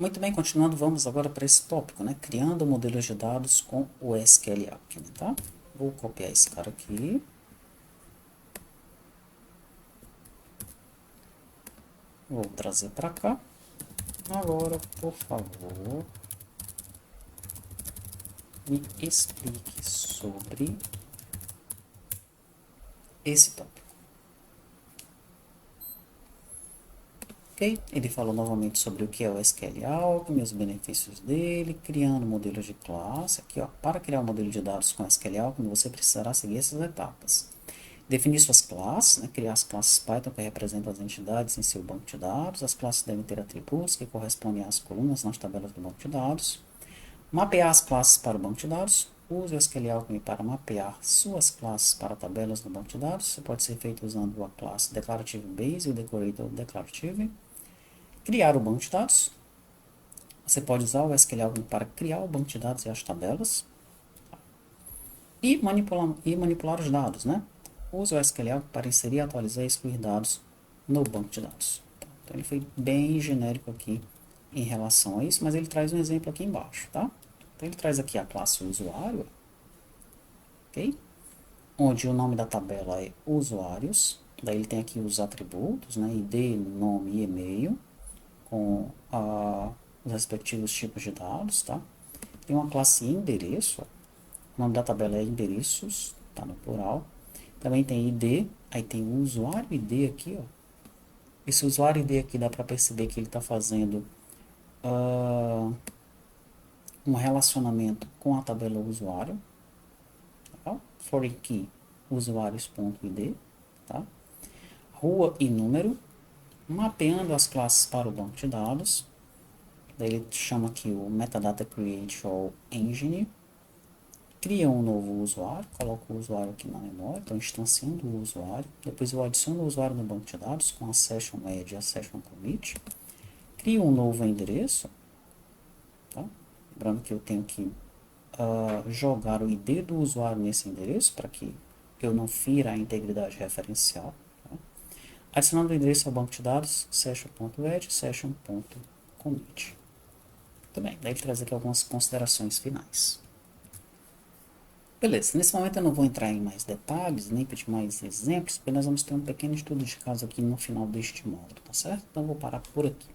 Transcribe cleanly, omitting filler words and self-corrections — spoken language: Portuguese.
Muito bem, continuando, vamos agora para esse tópico, né? Criando modelos de dados com o SQL Alchemy, tá? Vou copiar esse cara aqui. Vou trazer para cá. Agora, por favor, me explique sobre esse tópico. Ok? Ele falou novamente sobre o que é o SQL Alchemy, os benefícios dele, criando modelos de classe. Aqui, ó, para criar um modelo de dados com SQL Alchemy, você precisará seguir essas etapas. Definir suas classes, né? Criar as classes Python que representam as entidades em seu banco de dados. As classes devem ter atributos que correspondem às colunas nas tabelas do banco de dados. Mapear as classes para o banco de dados. Use o SQL Alchemy para mapear suas classes para tabelas do banco de dados. Isso pode ser feito usando a classe Declarative Base e o Decorator Declarative. Criar o banco de dados. Você pode usar o SQL Alchemy para criar o banco de dados e as tabelas. E manipular os dados, né? Use o SQL para inserir, atualizar e excluir dados no banco de dados. Então, ele foi bem genérico aqui em relação a isso, mas ele traz um exemplo aqui embaixo, tá? Então, ele traz aqui a classe usuário, ok? Onde o nome da tabela é usuários, daí ele tem aqui os atributos, né? ID, nome e e-mail, com os respectivos tipos de dados, tá? Tem uma classe endereço, ó. O nome da tabela é endereços, tá no plural. Também tem ID, aí tem o usuário ID aqui, ó. Esse usuário ID aqui dá para perceber que ele está fazendo um relacionamento com a tabela usuário, tá? Foreign key usuários.id, tá? Rua e número, mapeando as classes para o banco de dados. Daí ele chama aqui o metadata create all engine. Cria um novo usuário, coloca o usuário aqui na memória, então instanciando o usuário. Depois eu adiciono o usuário no banco de dados com a session add e a session commit. Crio um novo endereço, tá? Lembrando que eu tenho que jogar o ID do usuário nesse endereço para que eu não fira a integridade referencial. Tá? Adicionando o endereço ao banco de dados, session.add, session.commit. Muito bem, daí ele traz aqui algumas considerações finais. Beleza, nesse momento eu não vou entrar em mais detalhes, nem pedir mais exemplos, porque nós vamos ter um pequeno estudo de caso aqui no final deste módulo, tá certo? Então eu vou parar por aqui.